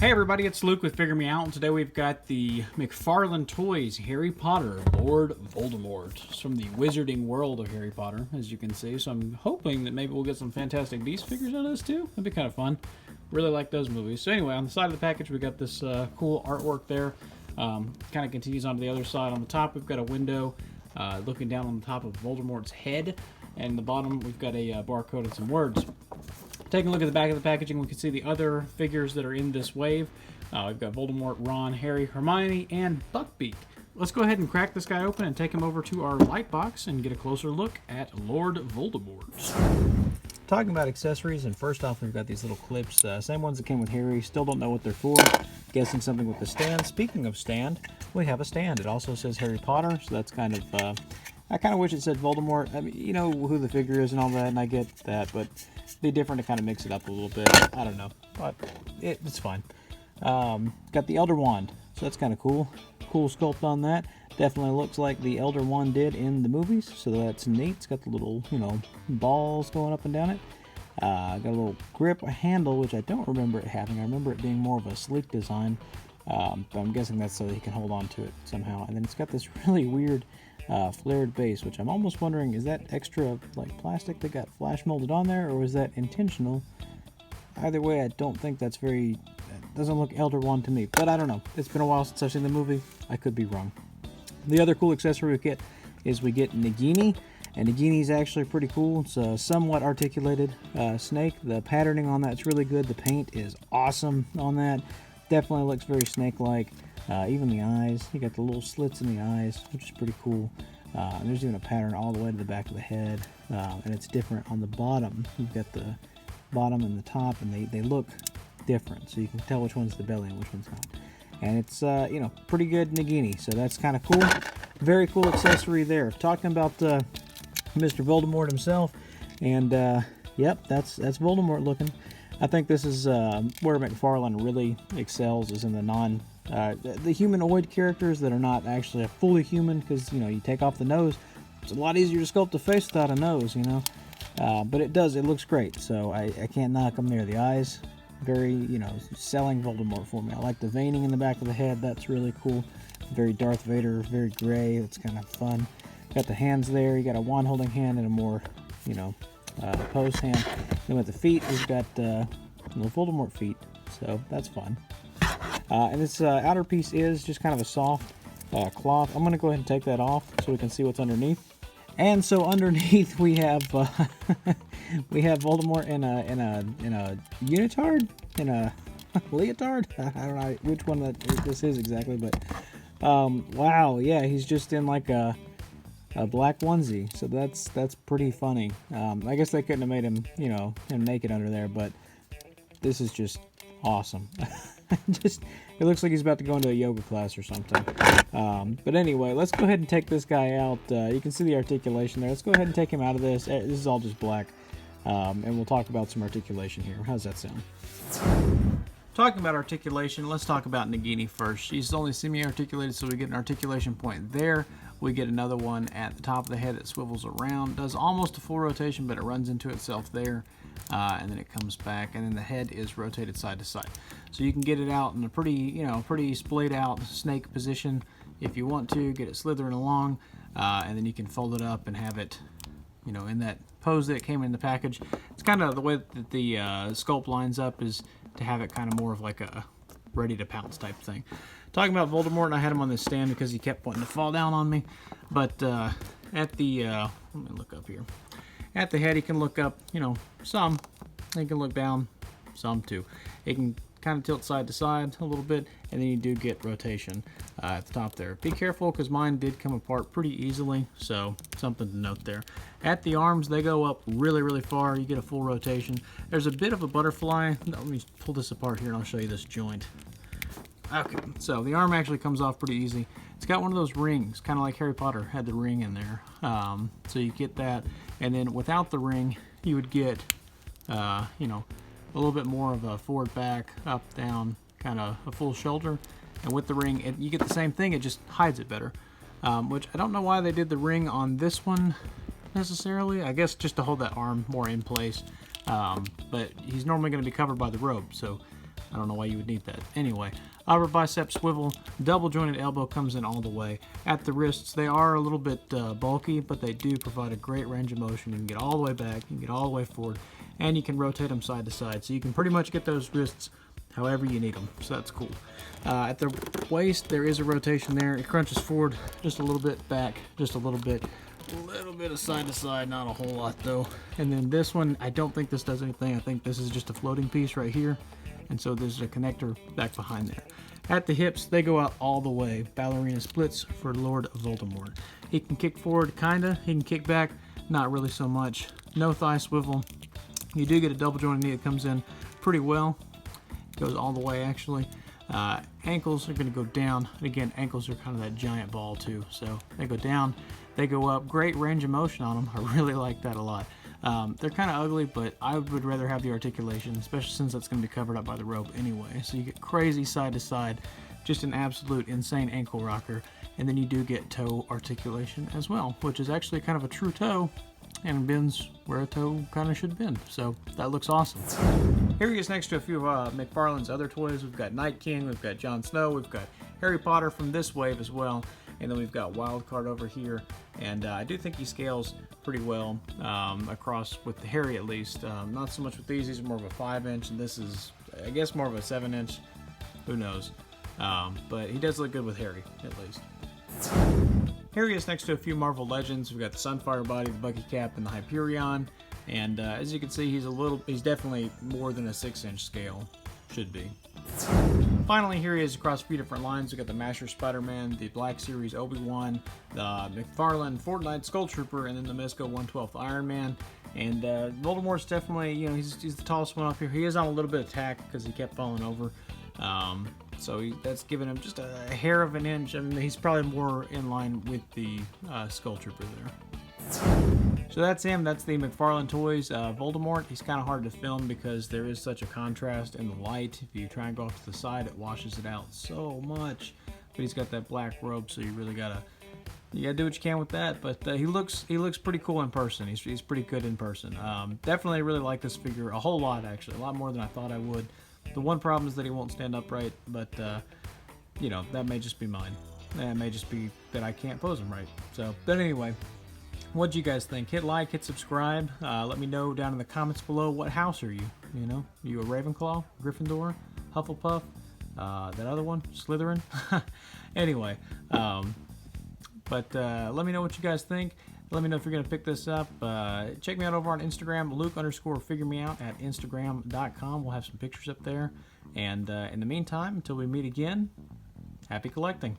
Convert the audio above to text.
Hey everybody, it's Luke with Figure Me Out, and today we've got the McFarlane Toys Harry Potter Lord Voldemort. It's from the wizarding world of Harry Potter, as you can see, so I'm hoping that maybe we'll get some Fantastic Beasts figures out of this too. That'd be kind of fun. Really like those movies. So anyway, on the side of the package we got this cool artwork there. Kind of continues onto the other side. On the top we've got a window looking down on the top of Voldemort's head, and the bottom we've got a barcode and some words. Taking a look at the back of the packaging, we can see the other figures that are in this wave. We've got Voldemort, Ron, Harry, Hermione, and Buckbeak. Let's go ahead and crack this guy open and take him over to our light box and get a closer look at Lord Voldemort. Talking about accessories, and first off we've got these little clips, same ones that came with Harry. Still don't know what they're for. Guessing something with the stand. Speaking of stand, we have a stand. It also says Harry Potter, so that's kind of, I kind of wish it said Voldemort. I mean, you know who the figure is and all that, and I get that, but it'd be different to kind of mix it up a little bit. I don't know, but it's fine. Got the Elder Wand, so that's kind of cool. Cool sculpt on that. Definitely looks like the Elder Wand did in the movies, so that's neat. It's got the little, you know, balls going up and down it. Got a little grip, a handle, which I don't remember it having. I remember it being more of a sleek design, but I'm guessing that's so he can hold on to it somehow. And then it's got this really weird flared base, which I'm almost wondering, is that extra like plastic that got flash molded on there, or was that intentional? Either way, I don't think that's very, it doesn't look Elder Wand to me, but I don't know. It's been a while since I've seen the movie. I could be wrong. The other cool accessory we get is we get Nagini, and Nagini is actually pretty cool. It's a somewhat articulated snake. The patterning on that's really good. The paint is awesome on that. Definitely looks very snake-like. Even the eyes, you got the little slits in the eyes, which is pretty cool. And there's even a pattern all the way to the back of the head, and it's different on the bottom. You've got the bottom and the top, and they look different, so you can tell which one's the belly and which one's not. And it's you know, pretty good Nagini, so that's kind of cool. Very cool accessory there. Talking about Mr. Voldemort himself, and yep, that's Voldemort looking. I think this is where McFarlane really excels, is in the the humanoid characters that are not actually a fully human, because, you know, you take off the nose, it's a lot easier to sculpt a face without a nose, you know. But it looks great, so I can't knock them there. The eyes, very, you know, selling Voldemort for me. I like the veining in the back of the head, that's really cool. Very Darth Vader, very gray, that's kind of fun. Got the hands there, you got a wand holding hand and a more, you know, post hand. Then with the feet, we've got little Voldemort feet, so that's fun. And this outer piece is just kind of a soft cloth. I'm going to go ahead and take that off so we can see what's underneath. And so underneath we have Voldemort in a unitard, in a leotard. I don't know which one this is exactly, but wow, yeah, he's just in like a black onesie, so that's pretty funny. I guess they couldn't have made him, you know, him naked under there, but this is just awesome. It looks like he's about to go into a yoga class or something. But anyway, let's go ahead and take this guy out. You can see the articulation there. Let's go ahead and take him out of this. This is all just black. And we'll talk about some articulation here. How's that sound? Talking about articulation, let's talk about Nagini first. She's only semi-articulated, so we get an articulation point there. We get another one at the top of the head that swivels around. Does almost a full rotation, but it runs into itself there. And then it comes back, and then the head is rotated side to side. So you can get it out in a pretty, you know, pretty splayed out snake position if you want to, get it slithering along, and then you can fold it up and have it, you know, in that pose that it came in the package. It's kind of the way that the sculpt lines up, is to have it kind of more of like a ready to pounce type thing. Talking about Voldemort, and I had him on this stand because he kept wanting to fall down on me, but at the, let me look up here. At the head, he can look up, you know, some. He can look down, some too. It can kind of tilt side to side a little bit, and then you do get rotation at the top there. Be careful, because mine did come apart pretty easily, so something to note there. At the arms, they go up really, really far. You get a full rotation. There's a bit of a butterfly. Let me pull this apart here, and I'll show you this joint. Okay, so the arm actually comes off pretty easy. It's got one of those rings, kind of like Harry Potter had the ring in there. So you get that, and then without the ring, you would get, you know, a little bit more of a forward, back, up, down, kind of a full shoulder. And with the ring, you get the same thing, it just hides it better. Which I don't know why they did the ring on this one necessarily. I guess just to hold that arm more in place. But he's normally going to be covered by the robe, so I don't know why you would need that. Anyway, upper bicep swivel, double jointed elbow comes in all the way. At the wrists, they are a little bit bulky, but they do provide a great range of motion. You can get all the way back, you can get all the way forward, and you can rotate them side to side. So you can pretty much get those wrists however you need them. So that's cool. At the waist, there is a rotation there. It crunches forward just a little bit, back just a little bit of side to side, not a whole lot though. And then this one, I don't think this does anything. I think this is just a floating piece right here. And so there's a connector back behind there. At the hips, they go out all the way. Ballerina splits for Lord Voldemort. He can kick forward, kinda. He can kick back, not really so much. No thigh swivel. You do get a double jointed knee that comes in pretty well. It goes all the way actually. Ankles are going to go down. Again, ankles are kind of that giant ball too. So they go down, they go up. Great range of motion on them. I really like that a lot. They're kind of ugly, but I would rather have the articulation, especially since that's going to be covered up by the rope anyway. So you get crazy side to side, just an absolute insane ankle rocker. And then you do get toe articulation as well, which is actually kind of a true toe and bends where a toe kind of should bend. So that looks awesome. Here he is next to a few of McFarlane's other toys. We've got Night King, we've got Jon Snow, we've got Harry Potter from this wave as well. And then we've got Wildcard over here. And I do think he scales pretty well across with the Harry at least. Not so much with these are more of a 5-inch, and this is, I guess, more of a 7-inch. Who knows? But he does look good with Harry, at least. Here he is next to a few Marvel Legends. We've got the Sunfire body, the Bucky cap, and the Hyperion. And as you can see, he's definitely more than a 6-inch scale. Should be. Finally, here he is across a few different lines. We've got the Masher Spider-Man, the Black Series Obi-Wan, the McFarlane Fortnite Skull Trooper, and then the Mezco 1/12 Iron Man. And Voldemort's definitely, he's the tallest one up here. He is on a little bit of tack because he kept falling over. So that's giving him just a hair of an inch. I mean, he's probably more in line with the Skull Trooper there. So that's him. That's the McFarlane Toys Voldemort. He's kind of hard to film because there is such a contrast in the light. If you try and go off to the side, it washes it out so much. But he's got that black robe, so you really gotta do what you can with that. But he looks pretty cool in person. He's pretty good in person. Definitely really like this figure a whole lot, actually, a lot more than I thought I would. The one problem is that he won't stand upright, but that may just be mine. That may just be that I can't pose him right. So, but anyway. What do you guys think? Hit like, hit subscribe. Let me know down in the comments below, what house are you? You a Ravenclaw, Gryffindor, Hufflepuff, that other one, Slytherin? Anyway, but let me know what you guys think. Let me know if you're going to pick this up. Check me out over on Instagram, Luke_figuremeout at Instagram.com. We'll have some pictures up there. And in the meantime, until we meet again, happy collecting.